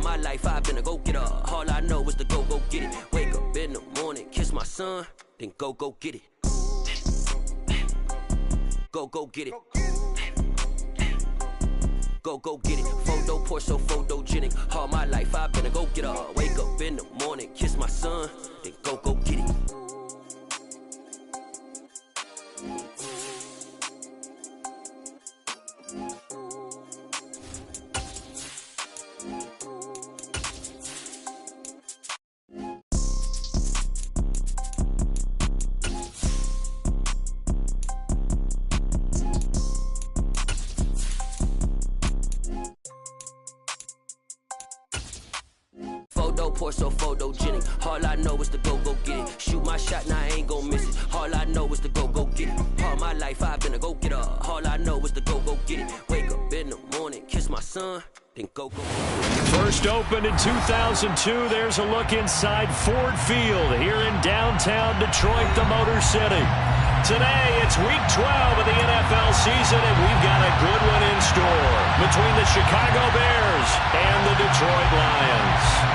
my life I've been a go-getter. All I know is to go get it. Wake up in the morning, kiss my son, then go get it. Go get it. Go get it. Photo poor, so photogenic. All my life I've been a go-getter. Wake up in the morning, kiss my son, then go get it. Poor, so photogenic. All I know is to go get it. Shoot my shot, now I ain't gon' miss it. All I know is to go get it. All my life I've been a go-getter. All I know is to go get it. Wake up in the morning, kiss my son, then go get it. First opened in 2002. There's a look inside Ford Field here in downtown Detroit, the Motor City. Today, it's Week 12 of the NFL season, and we've got a good one in store between the Chicago Bears and the Detroit Lions.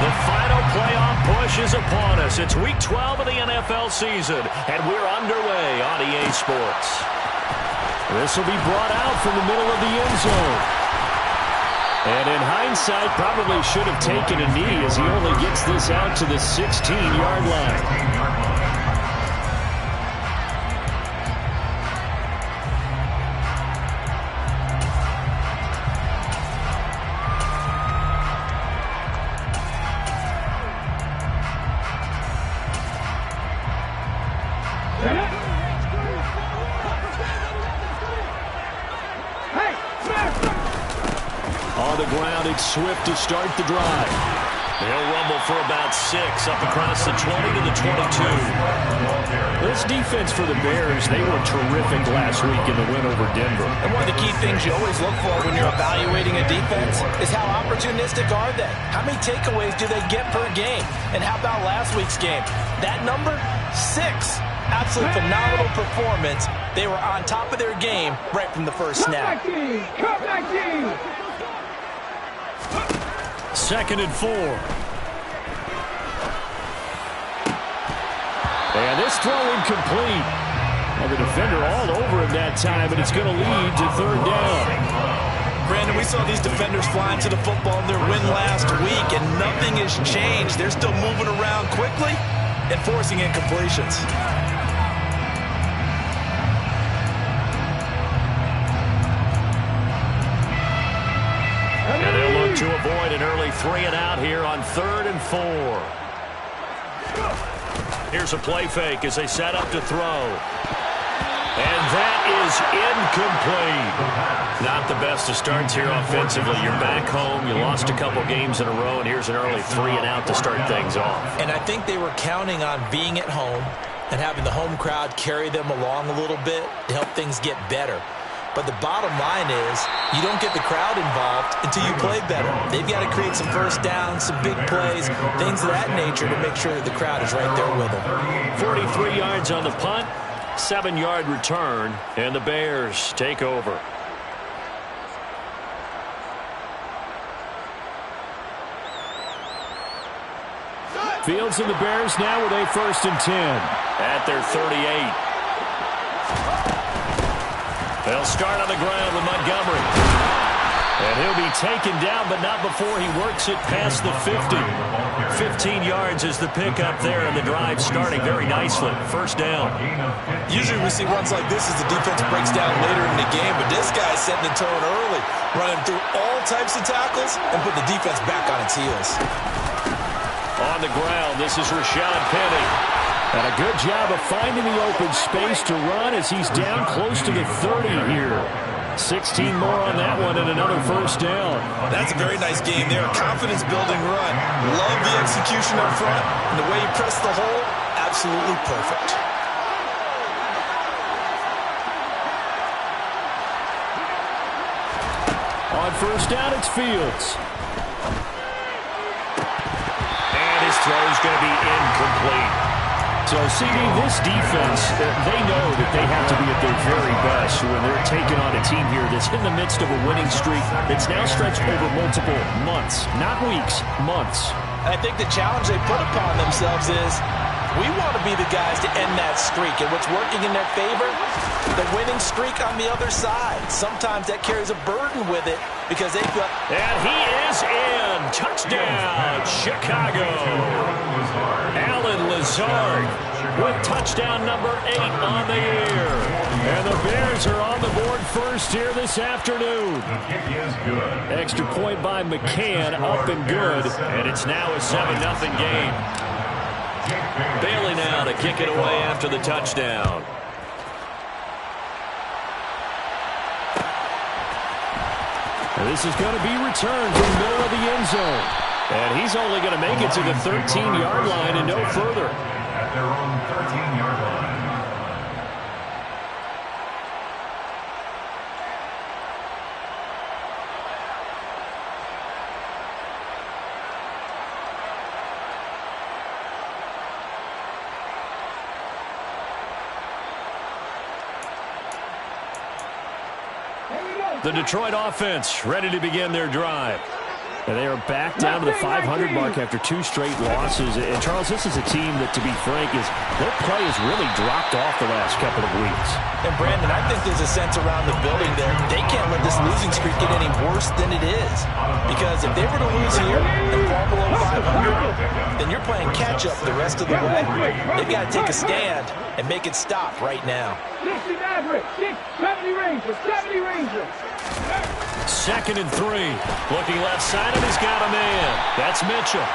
The final playoff push is upon us. It's Week 12 of the NFL season, and we're underway on EA Sports. This will be brought out from the middle of the end zone. And in hindsight, probably should have taken a knee as he only gets this out to the 16-yard line. Swift to start the drive. They'll rumble for about 6 up across the 20 to the 22. This defense for the Bears, they were terrific last week in the win over Denver. And one of the key things you always look for when you're evaluating a defense is how opportunistic are they? How many takeaways do they get per game? And how about last week's game? That number, 6. Absolutely phenomenal performance. They were on top of their game right from the first snap. Come back, team! 2nd and 4. And this throw incomplete. Well, the defender all over him that time, and it's going to lead to 3rd down. Brandon, we saw these defenders flying to the football in their win last week, and nothing has changed. They're still moving around quickly and forcing incompletions. To avoid an early 3-and-out here on 3rd and 4. Here's a play fake as they set up to throw. And that is incomplete. Not the best of starts here offensively. You're back home. You lost a couple games in a row, and here's an early 3-and-out to start things off. And I think they were counting on being at home and having the home crowd carry them along a little bit to help things get better. But the bottom line is you don't get the crowd involved until you play better. They've got to create some first downs, some big plays, things of that nature to make sure that the crowd is right there with them. 43 yards on the punt, 7-yard return, and the Bears take over. Fields and the Bears now with a 1st and 10 at their 38. They'll start on the ground with Montgomery. And he'll be taken down, but not before he works it past the 50. 15 yards is the pickup there, and the drive starting very nicely. 1st down. Usually we see runs like this as the defense breaks down later in the game, but this guy's setting the tone early, running through all types of tackles and put the defense back on its heels. On the ground, this is Rashad Penny. And a good job of finding the open space to run as he's down close to the 30 here. 16 more on that one and another 1st down. That's a very nice game there. Confidence-building run. Love the execution up front. And the way he pressed the hole, absolutely perfect. On 1st down, it's Fields. And his throw is going to be incomplete. So, CD, this defense, they know that they have to be at their very best when they're taking on a team here that's in the midst of a winning streak that's now stretched over multiple months, not weeks, months. I think the challenge they put upon themselves is we want to be the guys to end that streak. And what's working in their favor? The winning streak on the other side. Sometimes that carries a burden with it because they feel... And he is in. Touchdown, Chicago. Allen Lazard with touchdown number 8 on the year. And the Bears are on the board first here this afternoon. Extra point by McCann, up and good. And it's now a 7-0 game. Bailey now to kick it away after the touchdown. And this is going to be returned from the middle of the end zone. And he's only going to make it to the 13-yard line and no further. At their own 13-yard line. The Detroit offense ready to begin their drive. And they are back down to the 500 mark after 2 straight losses. And, Charles, this is a team that, to be frank, their play has really dropped off the last couple of weeks. And, Brandon, I think there's a sense around the building that they can't let this losing streak get any worse than it is. Because if they were to lose here and fall below 500, then you're playing catch-up the rest of the way. They've got to take a stand and make it stop right now. 60 Maverick, 70 Rangers, 70 Rangers. 2nd and 3. Looking left side, and he's got a man. That's Mitchell.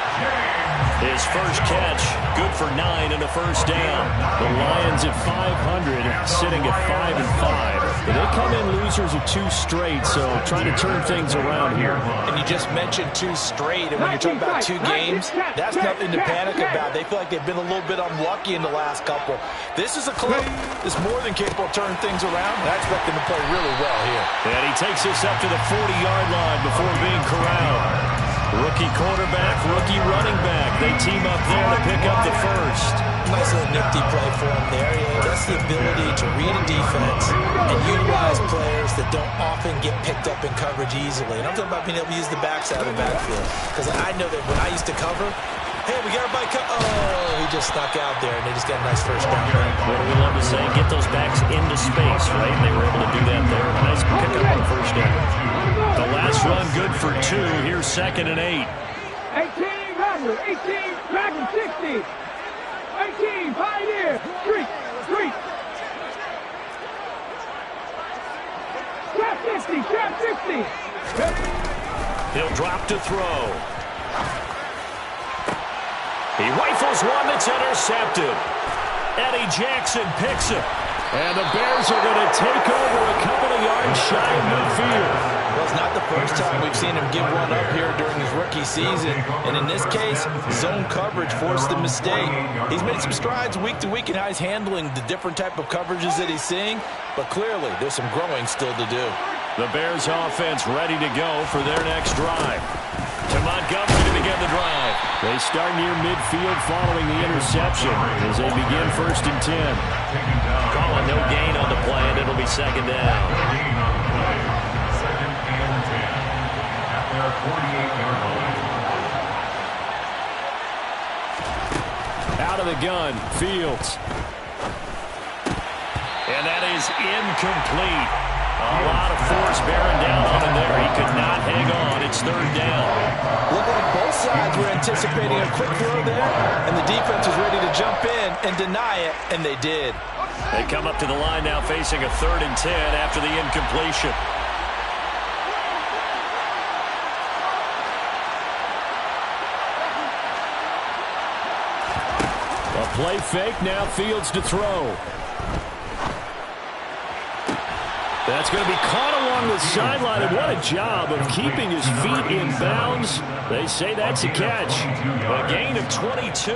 His first catch, good for 9 and a first down. The Lions at 500, sitting at 5-5. They come in losers of 2 straight, so trying to turn things around here. And you just mentioned 2 straight, and when you're talking about 2 games, that's nothing to panic about. They feel like they've been a little bit unlucky in the last couple. This is a club that's more than capable of turning things around, and I expect them to play really well here. And he takes us up to the 40-yard line before being corralled. Rookie quarterback, rookie running back. They team up there to pick up the first. Nice little nifty play for him there. That's the ability to read a defense and utilize players that don't often get picked up in coverage easily. And I'm talking about being able to use the backside of the backfield. Because I know that when I used to cover, hey, we got everybody oh, he just snuck out there, and they just got a nice first down. What do we love to say? Get those backs into space, right? They were able to do that there. A nice pickup on the first down. The last run good for 2. Here's 2nd and 8. 18 Rodgers, 18 Dragon, 60. 18 Pioneer, street. Trap 50. He'll drop to throw. He rifles one that's intercepted. Eddie Jackson picks it. And the Bears are going to take over a couple of yards shy of midfield. Well, it's not the first time we've seen him give one up here during his rookie season. And in this case, zone coverage forced the mistake. He's made some strides week to week in how he's handling the different type of coverages that he's seeing. But clearly, there's some growing still to do. The Bears offense ready to go for their next drive. To Montgomery to begin the drive. They start near midfield following the interception as they begin 1st and 10. Calling no gain on the play, and it'll be 2nd down. 2nd and 10 at their 48-yard line. Out of the gun, Fields. And that is incomplete. A lot of force bearing down on him there. He could not hang on. It's 3rd down. Looked like both sides were anticipating a quick throw there, and the defense was ready to jump in and deny it, and they did. They come up to the line now facing a 3rd and 10 after the incompletion. A play fake, now Fields to throw. That's going to be caught along the sideline, and what a job of keeping his feet in bounds. They say that's a catch. A gain of 22.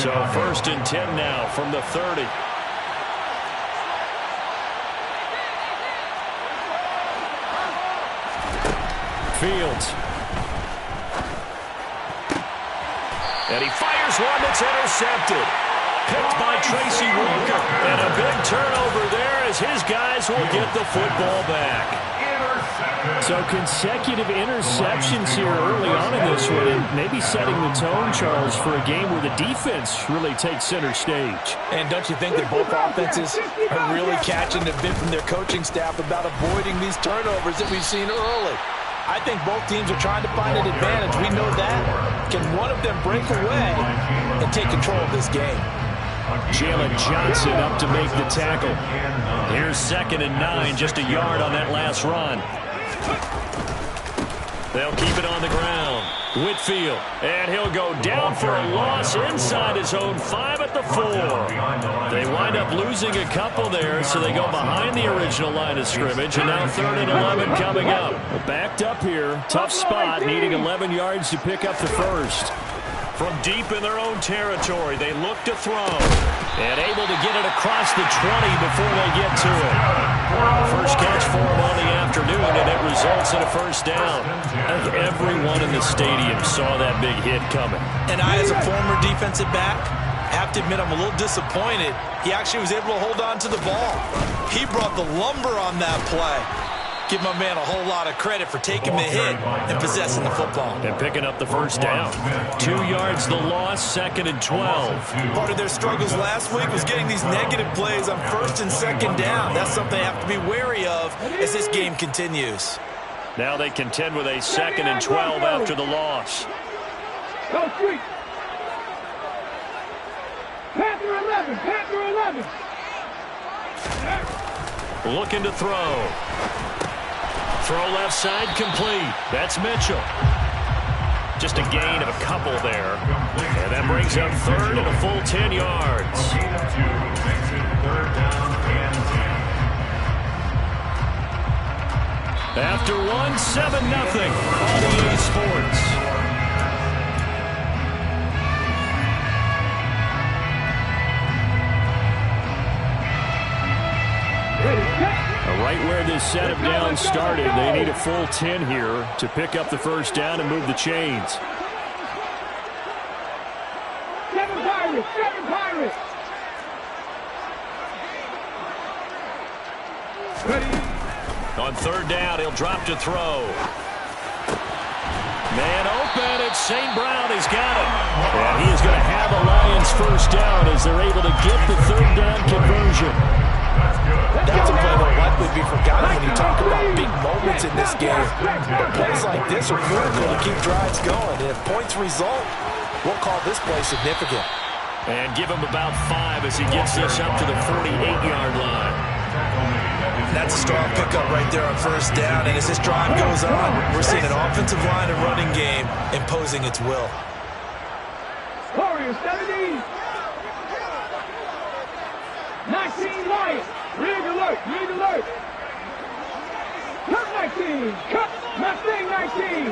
So 1st and 10 now from the 30. Fields. And he fires one that's intercepted. Picked by Tracy Walker. And a big turnover there as his guys will get the football back. So consecutive interceptions here early on in this one, and maybe setting the tone, Charles, for a game where the defense really takes center stage. And don't you think that both offenses are really catching the bit from their coaching staff about avoiding these turnovers that we've seen early? I think both teams are trying to find an advantage. We know that. Can one of them break away and take control of this game? Jalen Johnson up to make the tackle. Here's 2nd and 9, just a yard on that last run. They'll keep it on the ground. Whitfield, and he'll go down for a loss inside his own 5 at the 4. They wind up losing a couple there, so they go behind the original line of scrimmage, and now 3rd and 11 coming up. Backed up here, tough spot, needing 11 yards to pick up the first. From deep in their own territory, they look to throw. And able to get it across the 20 before they get to it. First catch for him on the afternoon, and it results in a first down. I think everyone in the stadium saw that big hit coming. And I, as a former defensive back, have to admit I'm a little disappointed. He actually was able to hold on to the ball. He brought the lumber on that play. Give my man a whole lot of credit for taking the hit and possessing the football. And picking up the first down. 2 yards the loss, 2nd and 12. Part of their struggles last week was getting these negative plays on 1st and 2nd down. That's something they have to be wary of as this game continues. Now they contend with a 2nd and 12 after the loss. Go street. Panther 11. Panther 11. Looking to throw. Throw left side complete. That's Mitchell. Just a gain of a couple there. And that brings up 3rd and a full 10 yards. After 1, 7-0 on EA Sports. Right where this set of downs started, they need a full 10 here to pick up the first down and move the chains. 7 Pirates, 7 Pirates. On 3rd down, he'll drop to throw. Man open, it's St. Brown. He's got it. And he is going to have a Lions first down as they're able to get the 3rd down conversion. That's a play that will likely be forgotten when you talk about big moments in this game. But plays like this are critical to keep drives going. And if points result, we'll call this play significant. And give him about 5 as he gets this up to the 48-yard line. That's a strong pickup right there on 1st down. And as this drive goes on, we're seeing an offensive line and running game imposing its will. Warriors 17. 19 Lions. Rig alert. Rig alert. Cut 19. Cut Mustang 19.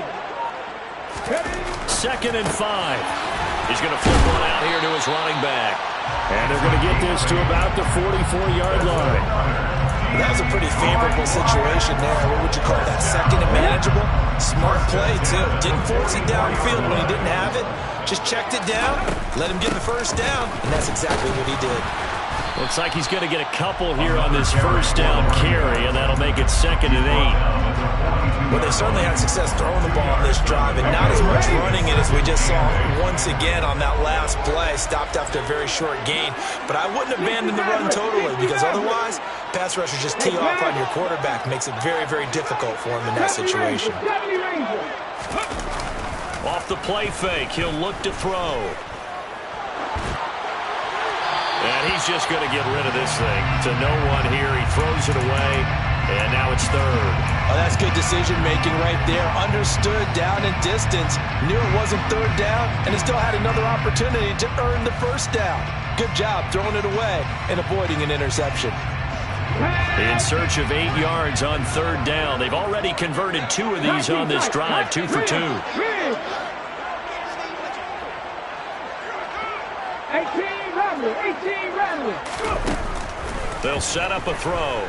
2nd and 5. He's going to flip one out here to his running back. And they're going to get this to about the 44-yard line. That was a pretty favorable situation there. What would you call that? 2nd and manageable? Smart play, too. Didn't force it downfield when he didn't have it. Just checked it down, let him get the first down, and that's exactly what he did. Looks like he's going to get a couple here on this first down carry, and that'll make it 2nd and 8. Well, they certainly had success throwing the ball on this drive, and not as much running it as we just saw once again on that last play. Stopped after a very short gain. But I wouldn't abandon the run totally, because otherwise, pass rushers just tee off on your quarterback. Makes it very, very difficult for him in that situation. Off the play fake, he'll look to throw. And he's just going to get rid of this thing. To no one here, he throws it away, and now it's 3rd. Oh, that's good decision-making right there. Understood down and distance. Knew it wasn't 3rd down, and he still had another opportunity to earn the first down. Good job throwing it away and avoiding an interception. In search of 8 yards on 3rd down. They've already converted 2 of these on this drive, 2 for 2. 18 Rattler. They'll set up a throw.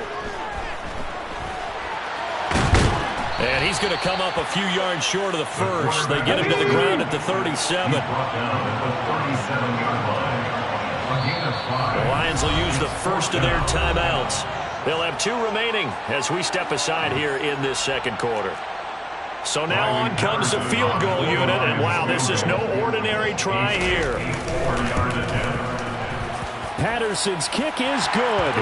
And he's going to come up a few yards short of the first. They get him to the ground at the 37. The Lions will use the first of their timeouts. They'll have 2 remaining as we step aside here in this second quarter. So now on comes the field goal unit, and wow, this is no ordinary try here. Patterson's kick is good.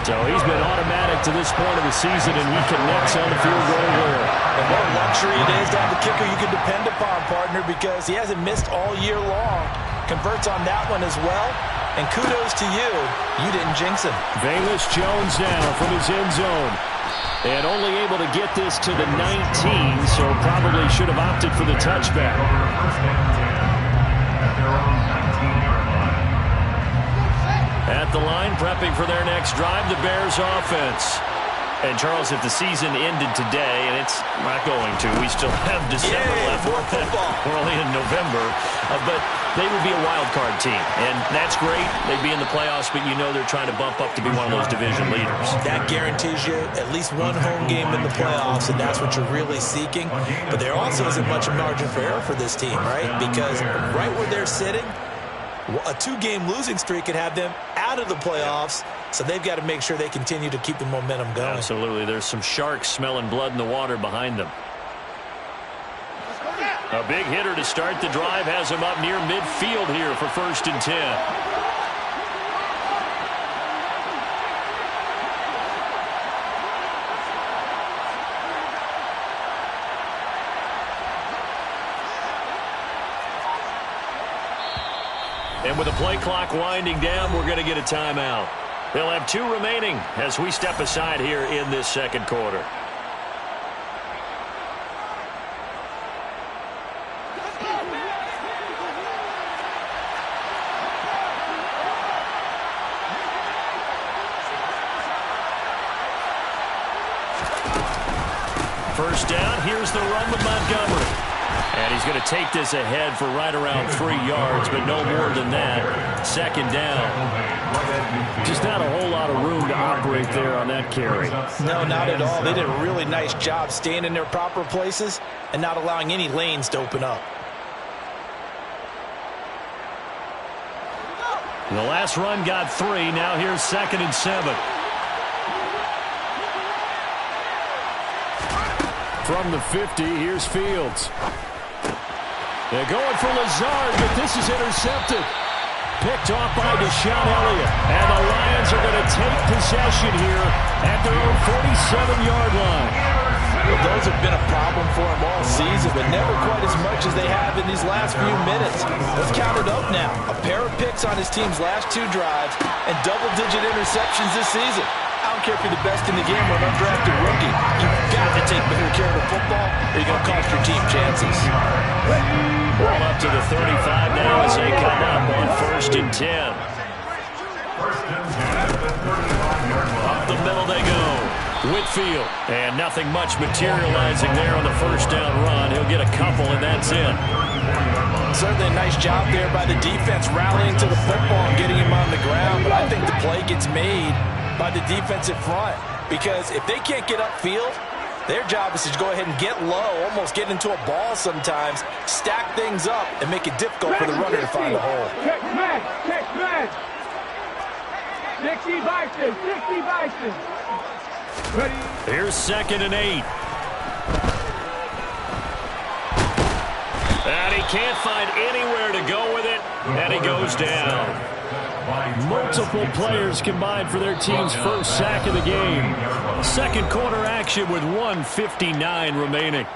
So he's been automatic to this point of the season, and he connects on the field goal there. And what a luxury it is to have a kicker you can depend upon, partner, because he hasn't missed all year long. Converts on that one as well. And kudos to you. You didn't jinx him. Velus Jones now from his end zone. And only able to get this to the 19, so probably should have opted for the touchback. At the line, prepping for their next drive, the Bears offense. And, Charles, if the season ended today, and it's not going to, we still have December left. More football. We're only in November. But they would be a wild card team. And that's great. They'd be in the playoffs, but you know they're trying to bump up to be one of those division leaders. That guarantees you at least one home game in the playoffs, and that's what you're really seeking. But there also isn't much margin for error for this team, right? Because right where they're sitting, a 2-game losing streak could have them out of the playoffs, so they've got to make sure they continue to keep the momentum going. Absolutely. There's some sharks smelling blood in the water behind them. A big hitter to start the drive has him up near midfield here for 1st and 10. And with the play clock winding down, we're going to get a timeout. They'll have 2 remaining as we step aside here in this second quarter. First down, here's the run with Montgomery. And he's going to take this ahead for right around 3 yards, but no more than that. Second down. Just not a whole lot of room to operate there on that carry. No, not at all. They did a really nice job staying in their proper places and not allowing any lanes to open up. The last run got 3. Now here's 2nd and 7. From the 50, here's Fields. They're going for Lazard, but this is intercepted. Picked off by Deshaun Elliott. And the Lions are going to take possession here at their own 47-yard line. Well, those have been a problem for them all season, but never quite as much as they have in these last few minutes. Let's count it up now. A pair of picks on his team's last 2 drives and double-digit interceptions this season. I don't care if you're the best in the game or an undrafted rookie. You've got to take better care of the football or you're going to cost your team chances. Ball up to the 35 now as they come up on 1st and 10. Up the middle they go. Whitfield. And nothing much materializing there on the first down run. He'll get a couple, and that's it. Certainly a nice job there by the defense rallying to the football and getting him on the ground. But I think the play gets made by the defensive front, because if they can't get upfield, their job is to go ahead and get low, almost get into a ball sometimes, stack things up, and make it difficult for the runner to find a hole. Check man. 60 Bison. Ready. Here's 2nd and 8. And he can't find anywhere to go with it, and he goes down. Multiple players combined for their team's first sack of the game. Second quarter action with 1:59 remaining.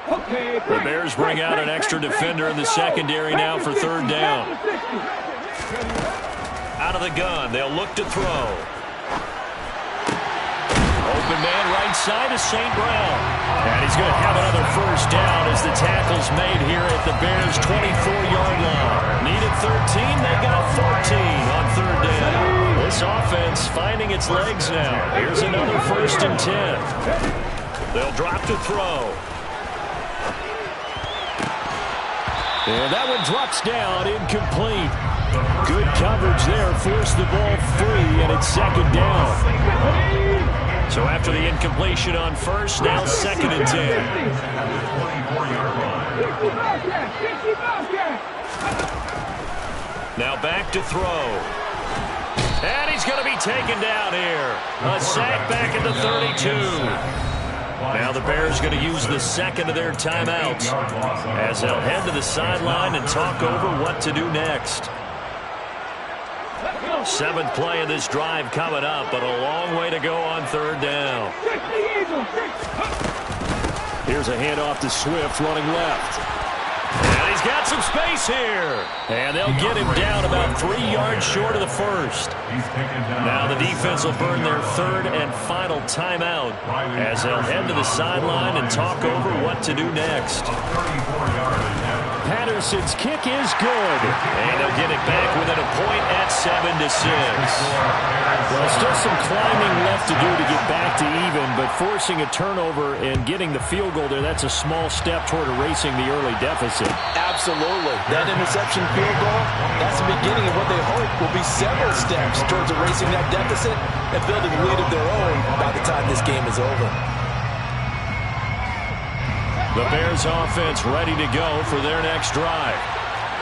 The Bears bring out an extra defender in the secondary now for 3rd down. Out of the gun, they'll look to throw. Open man right side is St. Brown. And he's going to have another first down as the tackle's made here at the Bears' 24-yard line. Needed 13, they got 14 on 3rd down. This offense finding its legs now. Here's another 1st and 10. They'll drop to throw. And that one drops down, incomplete. Good coverage there, forced the ball free, and it's 2nd down. So after the incompletion on first, now 2nd and 10. Now back to throw. And he's going to be taken down here. A sack back at the 32. Now the Bears going to use the second of their timeouts as they'll head to the sideline and talk over what to do next. Seventh play of this drive coming up, but a long way to go on third down. Here's a handoff to Swift running left. And he's got some space here. And they'll get him down about 3 yards short of the first. Now the defense will burn their third and final timeout as they'll head to the sideline and talk over what to do next. Patterson's kick is good. And they'll get it back within a point at 7-6. Well, still some climbing left to do to get back to even, but forcing a turnover and getting the field goal there, that's a small step toward erasing the early deficit. Absolutely. That interception field goal, that's the beginning of what they hope will be several steps towards erasing that deficit and building a lead of their own by the time this game is over. The Bears offense ready to go for their next drive.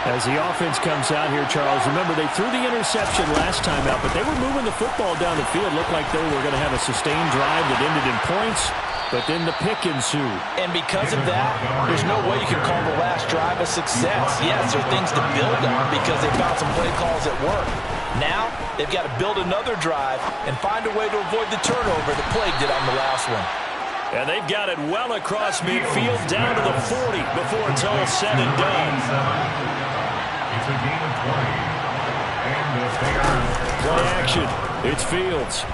As the offense comes out here, Charles, remember they threw the interception last time out, but they were moving the football down the field. Looked like they were going to have a sustained drive that ended in points, but then the pick ensued. And because of that, there's no way you can call the last drive a success. Yes, there are things to build on because they found some play calls at work. Now, they've got to build another drive and find a way to avoid the turnover that plagued it on the last one. And they've got it well across midfield down to the 40 before it's all said and done. It's a game of 20. And the Bears. Play action. It's Fields.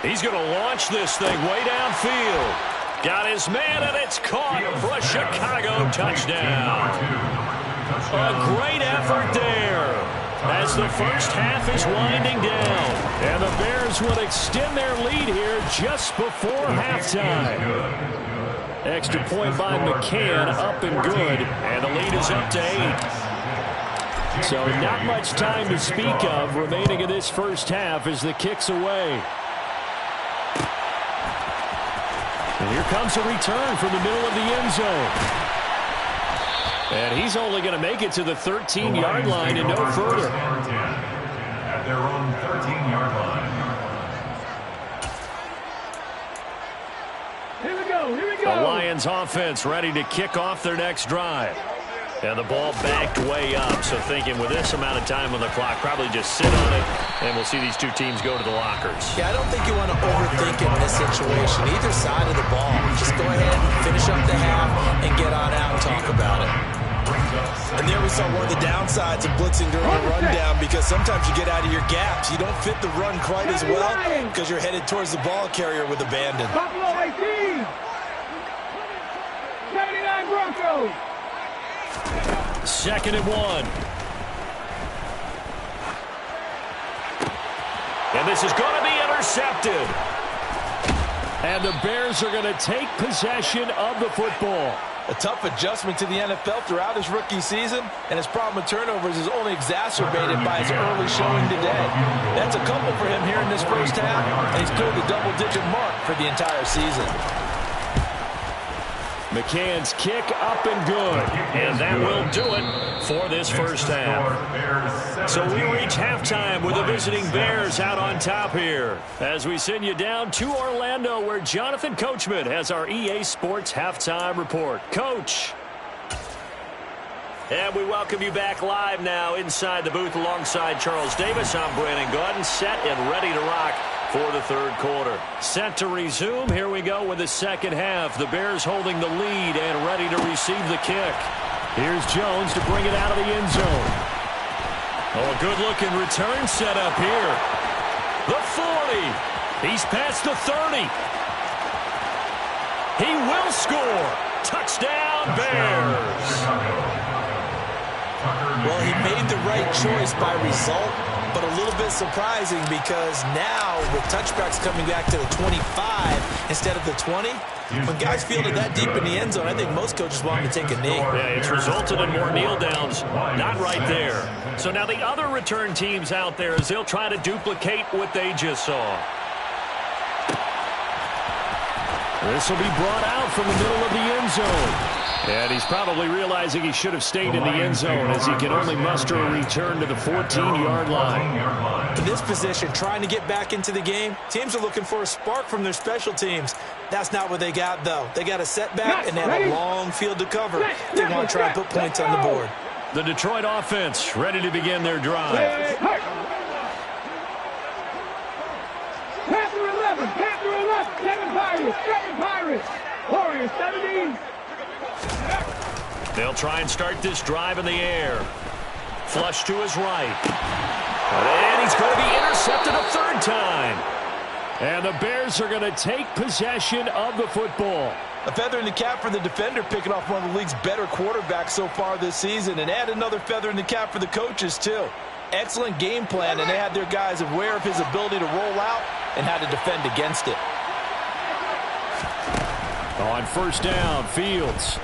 He's going to launch this thing way downfield. Got his man, and it's caught for a Chicago touchdown. A great effort there as the first half is winding down. And the Bears would extend their lead here just before halftime. Extra point by McCann, up and good. And the lead is up to 8. So not much time to speak of remaining in this first half as the kick's away. And here comes a return from the middle of the end zone. And he's only going to make it to the 13-yard line and no further. At their own 13-yard line. Here we go, here we go. The Lions offense ready to kick off their next drive. And the ball backed way up, so thinking with this amount of time on the clock, probably just sit on it, and we'll see these two teams go to the lockers. Yeah, I don't think you want to overthink it in this situation, either side of the ball. Just go ahead and finish up the half and get on out and talk about it. And there we saw one of the downsides of blitzing during a rundown because sometimes you get out of your gaps. You don't fit the run quite as well because you're headed towards the ball carrier with abandon. Buffalo 18. 79 Broncos. 2nd and 1. And this is going to be intercepted. And the Bears are going to take possession of the football. A tough adjustment to the NFL throughout his rookie season, and his problem with turnovers is only exacerbated by his early showing today. That's a couple for him here in this first half, and he's cleared the double-digit mark for the entire season. McCann's kick up and good. And that will do it for this first half. So we reach halftime with the visiting Bears out on top here as we send you down to Orlando where Jonathan Coachman has our EA Sports Halftime Report. Coach. And we welcome you back live now inside the booth alongside Charles Davis. I'm Brandon Gaudin, set and ready to rock for the third quarter. Set to resume. Here we go with the second half. The Bears holding the lead and ready to receive the kick. Here's Jones to bring it out of the end zone. Oh, a good-looking return set up here. The 40. He's past the 30. He will score. Touchdown, Bears. Well, he made the right choice by result, but a little bit surprising because now with touchbacks coming back to the 25 instead of the 20, when guys fielded that deep in the end zone, I think most coaches want him to take a knee. Yeah, it's resulted in more kneel downs. Not right there. So now the other return teams out there as they'll try to duplicate what they just saw. This will be brought out from the middle of the end zone. And he's probably realizing he should have stayed in the end zone as he can only muster a return to the 14-yard line. In this position, trying to get back into the game, teams are looking for a spark from their special teams. That's not what they got, though. They got a setback, and they have a long field to cover. They want to try and put points on the board. The Detroit offense ready to begin their drive. Panther 11, Panther 11, 7 Pirates, Warriors 17. They'll try and start this drive in the air. Flush to his right. And he's going to be intercepted a third time. And the Bears are going to take possession of the football. A feather in the cap for the defender, picking off one of the league's better quarterbacks so far this season. And add another feather in the cap for the coaches, too. Excellent game plan, and they had their guys aware of his ability to roll out and how to defend against it. On first down, Fields.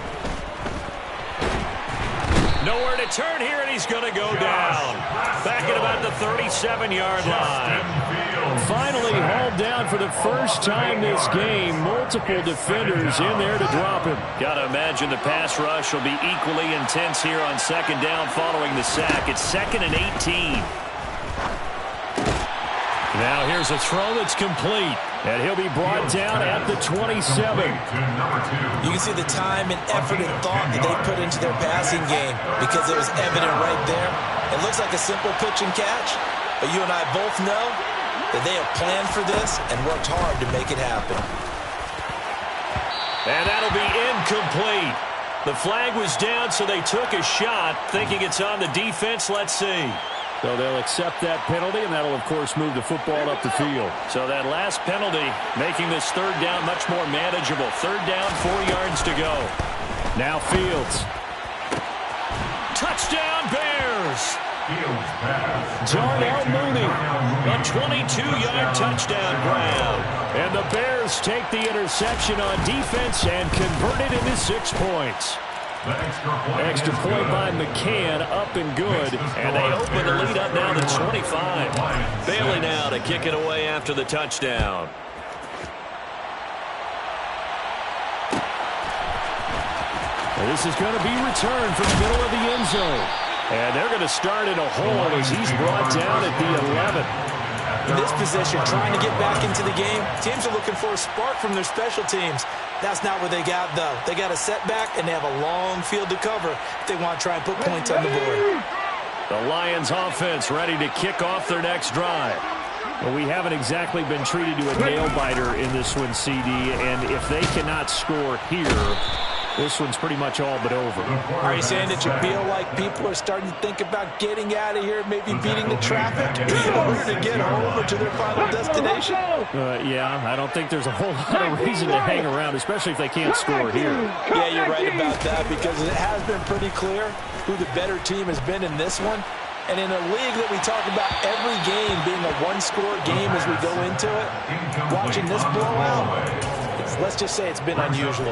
Nowhere to turn here, and he's going to go down. Back at about the 37-yard line. Finally hauled down for the first time this game. Multiple defenders in there to drop him. Got to imagine the pass rush will be equally intense here on second down following the sack. It's 2nd and 18. Now here's a throw that's complete. And he'll be brought down at the 27. You can see the time and effort and thought that they put into their passing game because it was evident right there. It looks like a simple pitch and catch, but you and I both know that they have planned for this and worked hard to make it happen. And that'll be incomplete. The flag was down, so they took a shot, thinking it's on the defense. Let's see. So they'll accept that penalty, and that'll, of course, move the football up the field. So that last penalty making this third down much more manageable. Third down, 4 yards to go. Now Fields. Touchdown, Bears! Darnell Mooney, a 22-yard touchdown grab. And the Bears take the interception on defense and convert it into 6 points. Extra point by McCann, up and good. And they open the lead up now to 25. Bailey now to kick it away after the touchdown. And this is going to be returned from the middle of the end zone. And they're going to start in a hole as he's brought down at the 11. In this position, trying to get back into the game, teams are looking for a spark from their special teams. That's not what they got, though. They got a setback, and they have a long field to cover if they want to try and put points on the board. The Lions offense ready to kick off their next drive. Well, we haven't exactly been treated to a nail-biter in this one, CD, and if they cannot score here, this one's pretty much all but over. Are you saying that you feel like people are starting to think about getting out of here, maybe beating the traffic in order to get home or to their final destination? Yeah, I don't think there's a whole lot of reason to hang around, especially if they can't score here. Yeah, you're right about that because it has been pretty clear who the better team has been in this one. And in a league that we talk about every game being a one-score game as we go into it, watching this blowout, let's just say it's been unusual.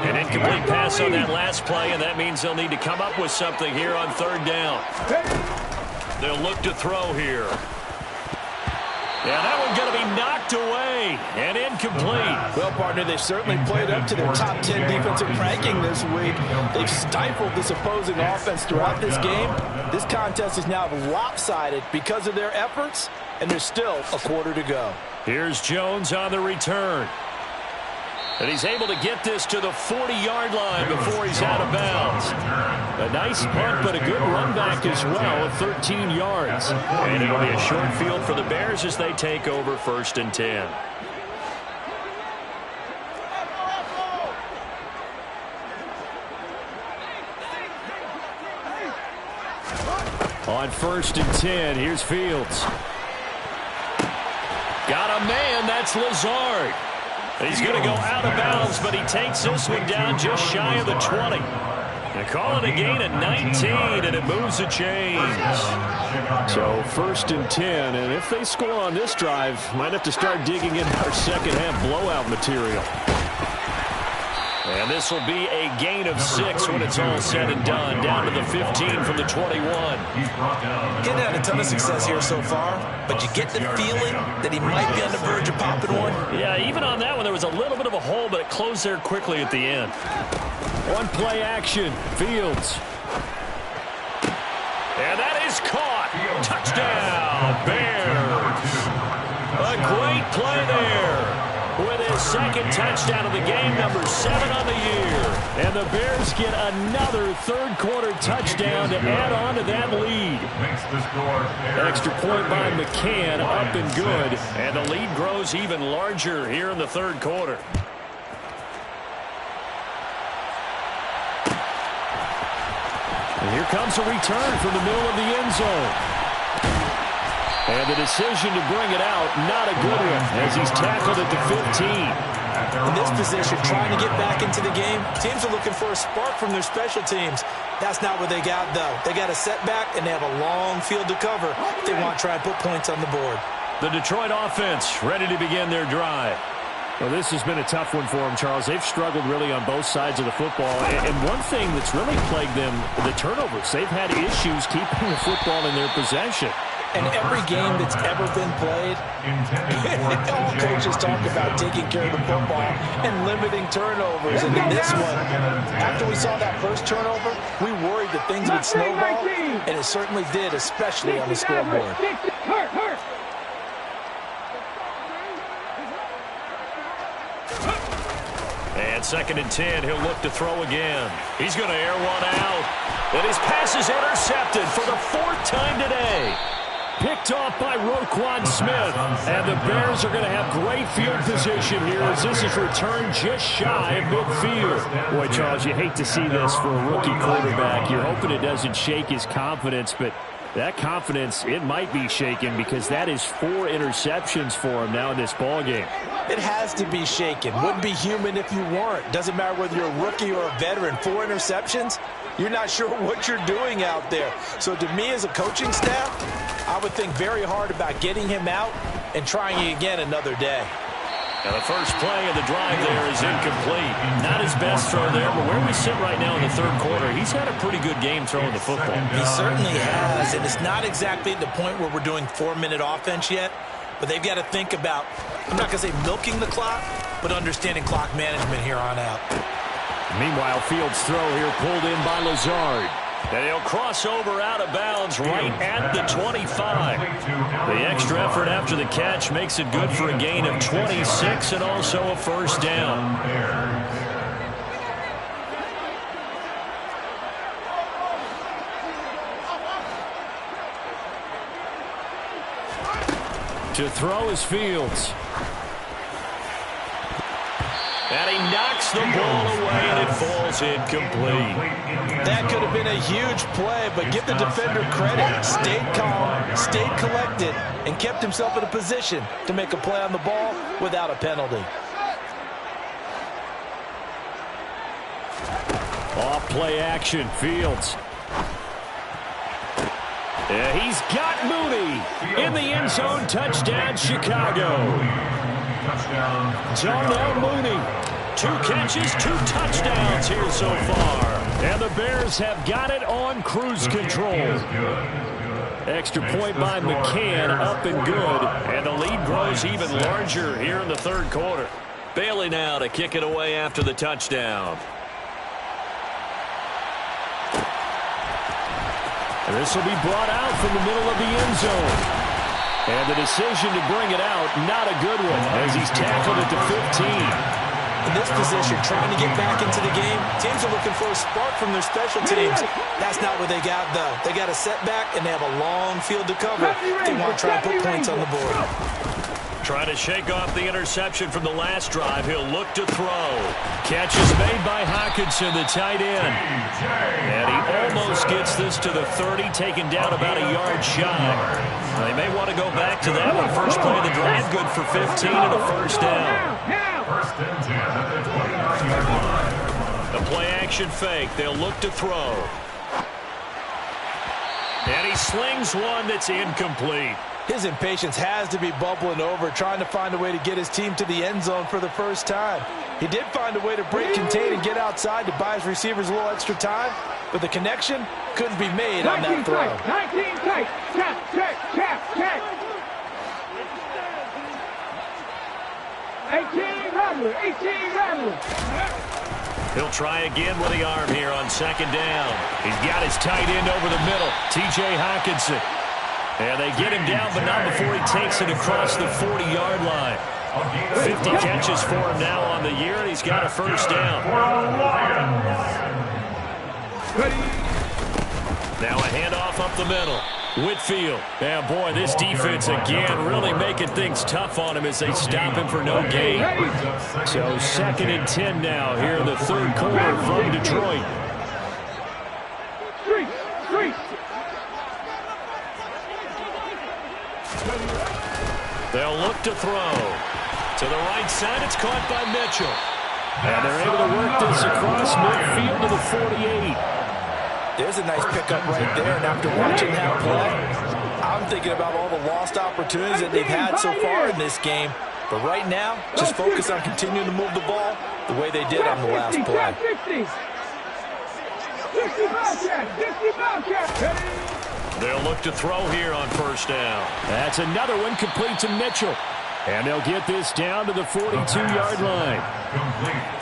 An incomplete pass on that last play, and that means they'll need to come up with something here on third down. They'll look to throw here. Yeah, that one's going to be knocked away and incomplete. Well, partner, they've certainly played up to their top 10 defensive ranking this week. They've stifled this opposing offense throughout this game. This contest is now lopsided because of their efforts, and there's still a quarter to go. Here's Jones on the return. And he's able to get this to the 40-yard line before he's out of bounds. A nice punt, but a good run back as well at 13 yards. And it'll be a short field for the Bears as they take over 1st and 10. On 1st and 10, here's Fields. Got a man, that's Lazard. He's going to go out of bounds, but he takes this one down just shy of the 20. They call it a gain of 19, and it moves the chains. So 1st and 10, and if they score on this drive, might have to start digging in our second half blowout material. And this will be a gain of 6 when it's all said and done. Down to the 15 from the 21. Getting had a ton of success here so far, but you get the feeling that he might be on the verge of popping one. Yeah, even on that one, there was a little bit of a hole, but it closed there quickly at the end. One play action, Fields. And that is caught. Touchdown, Bears. A great play there. With his second touchdown of the game, number 7 on the year. And the Bears get another third-quarter touchdown to add on to that lead. Extra point by McCann, up and good. And the lead grows even larger here in the third quarter. And here comes a return from the middle of the end zone. And the decision to bring it out, not a good one, as he's tackled at the 15. In this position, trying to get back into the game, teams are looking for a spark from their special teams. That's not what they got, though. They got a setback, and they have a long field to cover if they want to try and put points on the board. The Detroit offense ready to begin their drive. Well, this has been a tough one for them, Charles. They've struggled really on both sides of the football. And one thing that's really plagued them, the turnovers. They've had issues keeping the football in their possession. And every game that's ever been played, all coaches talk about taking care of the football and limiting turnovers. And in this one, after we saw that first turnover, we worried that things would snowball, and it certainly did, especially on the scoreboard. And 2nd and 10, he'll look to throw again. He's going to air one out. And his pass is intercepted for the 4th time today. Picked off by Roquan Smith. And the Bears are going to have great field position here as this is returned just shy of midfield. Boy, Charles, you hate to see this for a rookie quarterback. You're hoping it doesn't shake his confidence, but that confidence, it might be shaken because that is 4 interceptions for him now in this ballgame. It has to be shaken. Wouldn't be human if you weren't. Doesn't matter whether you're a rookie or a veteran. 4 interceptions, you're not sure what you're doing out there. So to me as a coaching staff, I would think very hard about getting him out and trying again another day. Now the first play of the drive there is incomplete. Not his best throw there, but where we sit right now in the third quarter, he's had a pretty good game throwing the football. He certainly has, and it's not exactly at the point where we're doing 4-minute offense yet, but they've got to think about, I'm not going to say milking the clock, but understanding clock management here on out. Meanwhile, Fields' throw here pulled in by Lazard. And he'll cross over out of bounds right at the 25. The extra effort after the catch makes it good for a gain of 26 and also a first down. To throw is Fields. And he knocks the ball away, and it falls incomplete. That could have been a huge play, but give the defender credit. Stayed calm, stayed collected, and kept himself in a position to make a play on the ball without a penalty. Off play action, Fields. Yeah, he's got Mooney in the end zone. Touchdown, Chicago. Darnell Mooney, 2 catches, 2 touchdowns here so far. And the Bears have got it on cruise control. Extra point by McCann, up and good. And the lead grows even larger here in the third quarter. Bailey now to kick it away after the touchdown. This will be brought out from the middle of the end zone. And the decision to bring it out, not a good one, as he's tackled at the 15. In this position, trying to get back into the game, teams are looking for a spark from their special teams. That's not what they got, though. They got a setback, and they have a long field to cover if they want to try and put points on the board. Trying to shake off the interception from the last drive. He'll look to throw. Catch is made by Hockenson, the tight end. And he almost gets this to the 30, taken down about a yard shy. They may want to go back to that one. First play of the drive, good for 15 and a first down. First and 10 at the 29-yard line. The play-action fake. They'll look to throw. And he slings one that's incomplete. His impatience has to be bubbling over, trying to find a way to get his team to the end zone for the first time. He did find a way to break contain and get outside to buy his receivers a little extra time, but the connection couldn't be made on that throw. 19 tight. Check. 18 Rattler. He'll try again with the arm here on second down. He's got his tight end over the middle, T.J. Hockenson. And they get him down, but not before he takes it across the 40-yard line. 50 catches for him now on the year, and he's got a first down. Now a handoff up the middle. Whitfield. Yeah, boy, this defense again really making things tough on him as they stop him for no gain. So 2nd and 10 now here in the third quarter from Detroit. They'll look to throw. To the right side, it's caught by Mitchell. And they're able to work this across midfield to the 48. There's a nice pickup right there, and after watching that play, I'm thinking about all the lost opportunities that they've had so far in this game. But right now, just focus on continuing to move the ball the way they did on the last play. They'll look to throw here on first down. That's another one complete to Mitchell. And they'll get this down to the 42-yard line.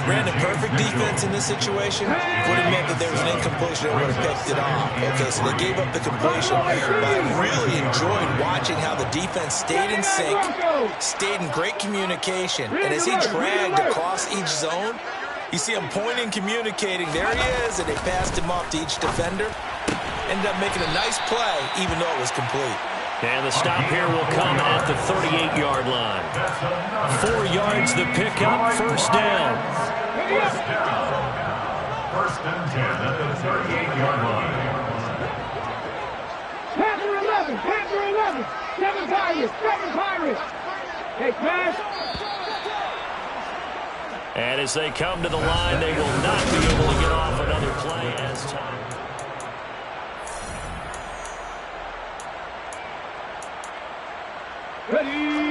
Brandon, perfect defense in this situation would have meant that there was an incompletion that would have picked it off. Okay, so they gave up the completion. But I really enjoyed watching how the defense stayed in sync, stayed in great communication. And as he dragged across each zone, you see him pointing, communicating. There he is, and they passed him off to each defender. Ended up making a nice play, even though it was complete. And the stop here will come at the 38-yard line. 4 yards the pickup, first down. First and 10 at the 38-yard line. Panther 11. 7 Pirates. Hey, pass. And as they come to the line, they will not be able to get off another play as time.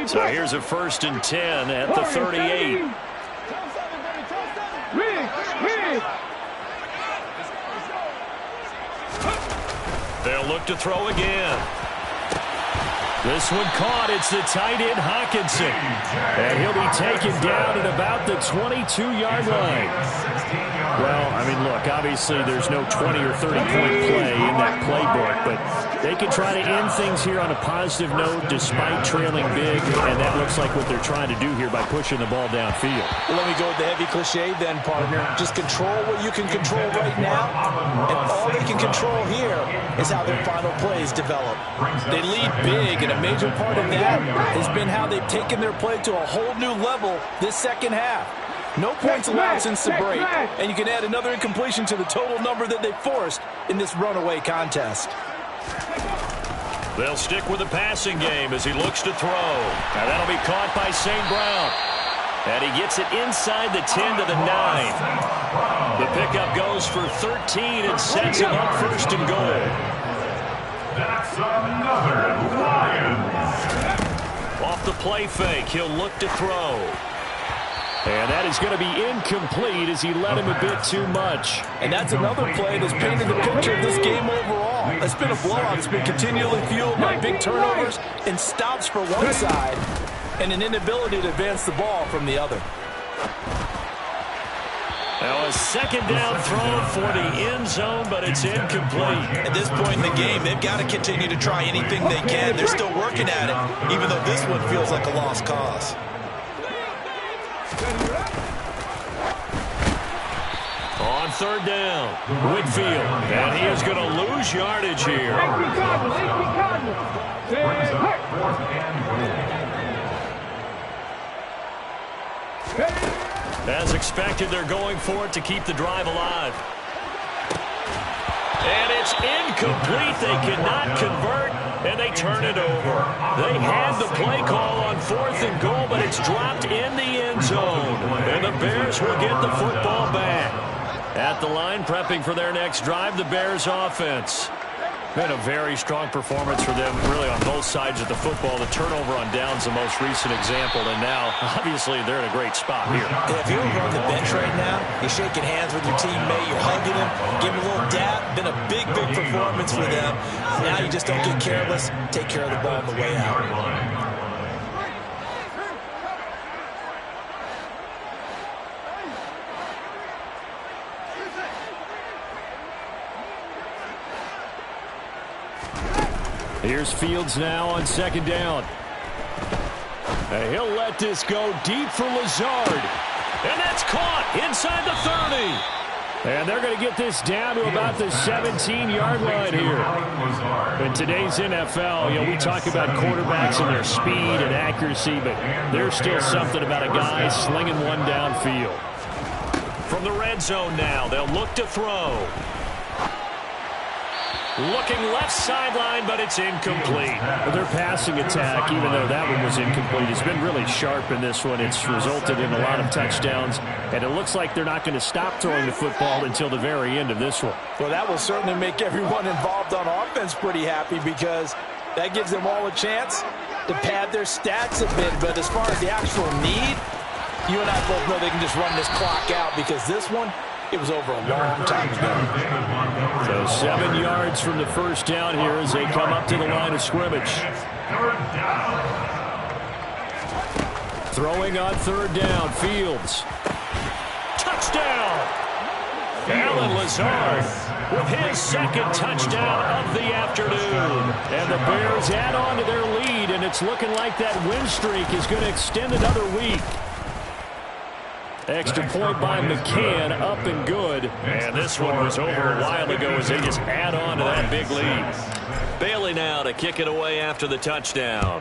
So here's a 1st and 10 at the 38. They'll look to throw again. This one caught. It's the tight end Hockenson. And he'll be taken down at about the 22-yard line. Well, I mean, look, obviously there's no 20 or 30-point play in that playbook, but they can try to end things here on a positive note despite trailing big, and that looks like what they're trying to do here by pushing the ball downfield. Well, let me go with the heavy cliche then, partner. Just control what you can control right now, and all they can control here is how their final plays develop. They lead big, and a major part of that has been how they've taken their play to a whole new level this second half. No points allowed since the break, and you can add another incompletion to the total number that they forced in this runaway contest. They'll stick with the passing game as he looks to throw. And that'll be caught by St. Brown. And he gets it inside the 10 to the 9. The pickup goes for 13 and sets him up 1st and goal. That's another Lions. Off the play fake, he'll look to throw. And that is going to be incomplete as he led him a bit too much. And that's another play that's painted the picture of this game overall. It's been a blowout. It's been continually fueled by big turnovers and stops for one side and an inability to advance the ball from the other. Now a second down throw for the end zone, but it's incomplete. At this point in the game, they've got to continue to try anything they can. They're still working at it, even though this one feels like a lost cause. On 3rd down, Whitfield, and he is going to lose yardage here. As expected, they're going for it to keep the drive alive. And it's incomplete. They cannot convert, and they turn it over. They had the play call on 4th and goal, but it's dropped in the end zone. And the Bears will get the football back. At the line, prepping for their next drive, the Bears offense. Been a very strong performance for them, really, on both sides of the football. The turnover on downs, the most recent example, and now, obviously, they're in a great spot here. Yeah, if you're over on the bench right now, you're shaking hands with your teammate, you're hugging him, giving him a little dap. Been a big, big performance for them. Now you just don't get careless. Take care of the ball on the way out. Here's Fields now on second down. And he'll let this go deep for Lazard. And that's caught inside the 30. And they're going to get this down to about the 17-yard line here. In today's NFL, we talk about quarterbacks and their speed and accuracy, but there's still something about a guy slinging one downfield. From the red zone now, they'll look to throw. Looking left sideline, but it's incomplete. Well, their passing attack, even though that one was incomplete, has been really sharp in this one. It's resulted in a lot of touchdowns, and it looks like they're not going to stop throwing the football until the very end of this one. Well, that will certainly make everyone involved on offense pretty happy, because that gives them all a chance to pad their stats a bit. But as far as the actual need, you and I both know they can just run this clock out, because this one, it was over a long time ago. So 7 yards from the first down here as they come up to the line of scrimmage. Throwing on third down, Fields. Touchdown! Allen Lazard with his second touchdown of the afternoon. And the Bears add on to their lead, and it's looking like that win streak is going to extend another week. Extra point by McCann, up and good. And this one was over a while ago as they just add on to that big lead. Bailey now to kick it away after the touchdown.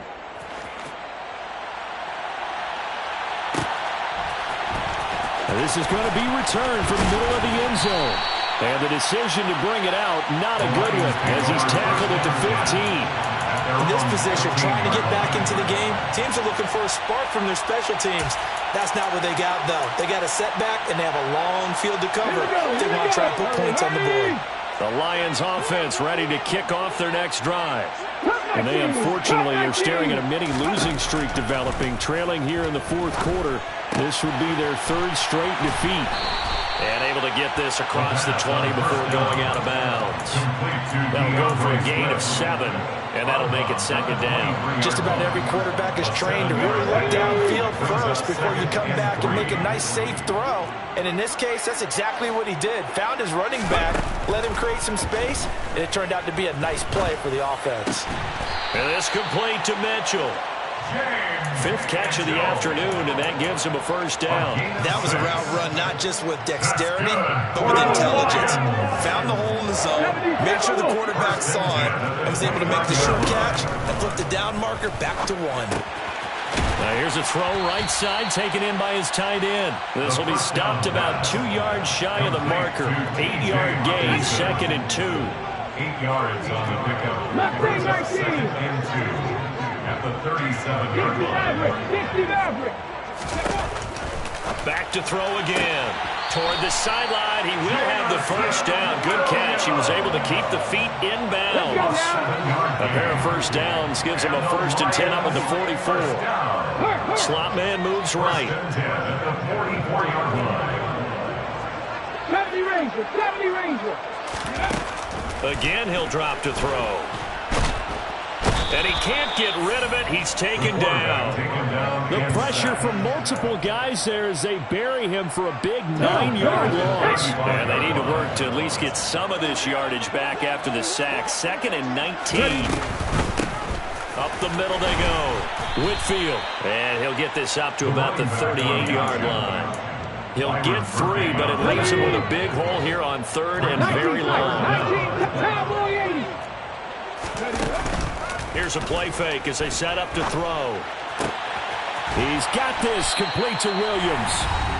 And this is going to be returned from the middle of the end zone. And the decision to bring it out, not a good one, as he's tackled at the 15. In this position, trying to get back into the game, teams are looking for a spark from their special teams. That's not what they got, though. They got a setback, and they have a long field to cover. They want to try to put points on the board. The Lions offense ready to kick off their next drive. And they, unfortunately, are staring at a mini losing streak developing, trailing here in the fourth quarter. This would be their third straight defeat. And able to get this across the 20 before going out of bounds. That'll go for a gain of 7, and that'll make it second down. Just about every quarterback is trained to really look downfield first before you come back and make a nice, safe throw. And in this case, that's exactly what he did. Found his running back, let him create some space, and it turned out to be a nice play for the offense. And this complete to Mitchell. Fifth catch of the afternoon, and that gives him a first down. That was a route run not just with dexterity, but with intelligence. Found the hole in the zone, made sure the quarterback saw it, and was able to make the short catch and flip the down marker back to 1. Now here's a throw right side taken in by his tight end. This will be stopped about 2 yards shy of the marker. 8-yard gain, 2nd and 2. 8 yards on the pickup. 2nd and 2. At the 37-yard line. Back to throw again. Toward the sideline, he will have the first down. Good catch. He was able to keep the feet in bounds. A pair of first downs gives him a 1st and 10 up at the 44. Slot man moves right. 70 Ranger, 70 Ranger. Again, he'll drop to throw. And he can't get rid of it. He's taken down. The pressure from multiple guys there as they bury him for a big 9-yard loss. And they need to work to at least get some of this yardage back after the sack. 2nd and 19. Up the middle they go. Whitfield. And he'll get this up to about the 38-yard line. He'll get 3, but it leaves him with a big hole here on 3rd and very long. Here's a play fake as they set up to throw. He's got this complete to Williams.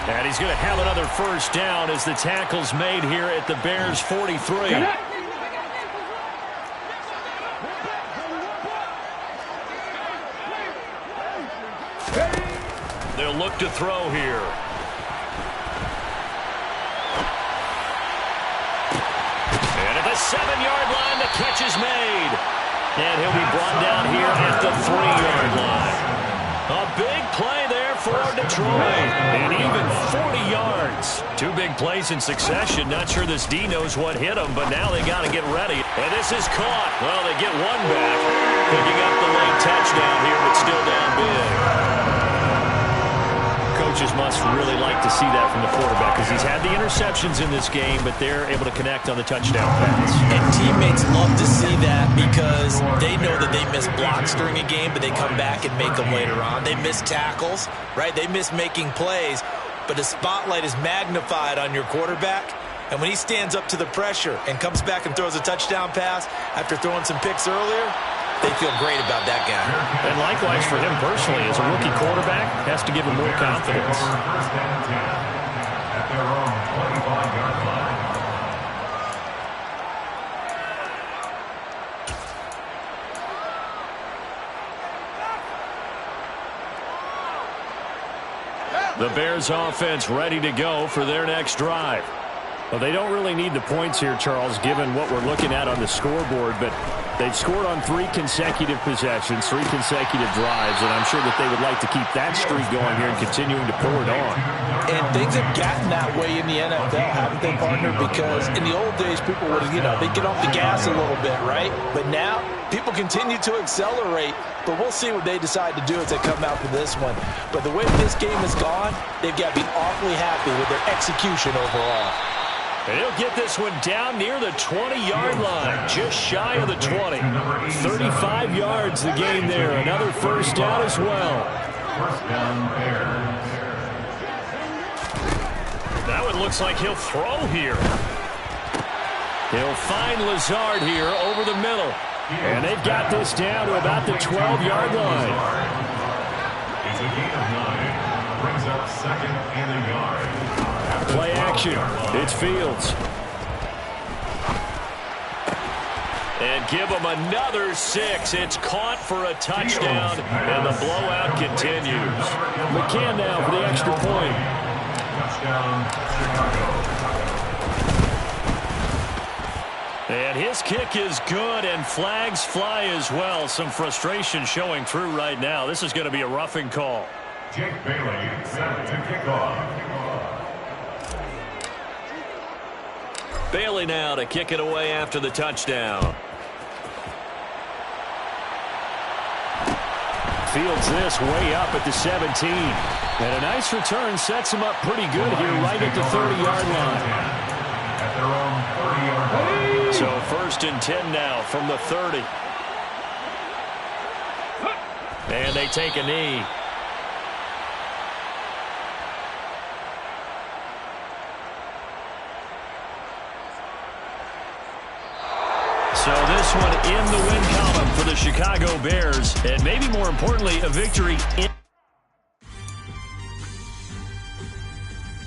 And he's going to have another first down as the tackle's made here at the Bears' 43. They'll look to throw here. 7-yard line. The catch is made. And he'll be brought down here at the 3-yard line. A big play there for Detroit. And even 40 yards. 2 big plays in succession. Not sure this D knows what hit them, but now they got to get ready. And this is caught. Well, they get one back. Picking up the late touchdown here, but still down big. Coaches must really like to see that from the quarterback because he's had the interceptions in this game, but they're able to connect on the touchdown pass. And teammates love to see that because they know that they miss blocks during a game, but they come back and make them later on. They miss tackles, right? They miss making plays, but the spotlight is magnified on your quarterback. And when he stands up to the pressure and comes back and throws a touchdown pass after throwing some picks earlier, they feel great about that guy. And likewise for him personally, as a rookie quarterback, has to give him more confidence. First and 10 at their own 25-yard line. The Bears offense ready to go for their next drive. Well, they don't really need the points here, Charles, given what we're looking at on the scoreboard, but they've scored on 3 consecutive possessions, 3 consecutive drives, and I'm sure that they would like to keep that streak going here and continuing to pour it on. And things have gotten that way in the NFL, haven't they, partner? Because in the old days, people would, they'd get off the gas a little bit, right? But now, people continue to accelerate, but we'll see what they decide to do as they come out for this one. But the way this game has gone, they've got to be awfully happy with their execution overall. And he'll get this one down near the 20-yard line, just shy of the 20. 35 yards the game there. Another first down as well. First down, Bears. That one looks like he'll throw here. He'll find Lazard here over the middle. And they've got this down to about the 12-yard line. It's a gain of 9. Brings up second and a yard. Play action. It's Fields. And give him another 6. It's caught for a touchdown, and the blowout continues. McCann now for the extra point. Touchdown, Chicago. And his kick is good, and flags fly as well. Some frustration showing through right now. This is going to be a roughing call. Jake Bailey set to kick off. Bailey now to kick it away after the touchdown. Fields this way up at the 17. And a nice return sets him up pretty good here right at the 30-yard line. At their own 30-yard line. So first and 10 now from the 30. And they take a knee. So this one in the win column for the Chicago Bears, and maybe more importantly, a victory in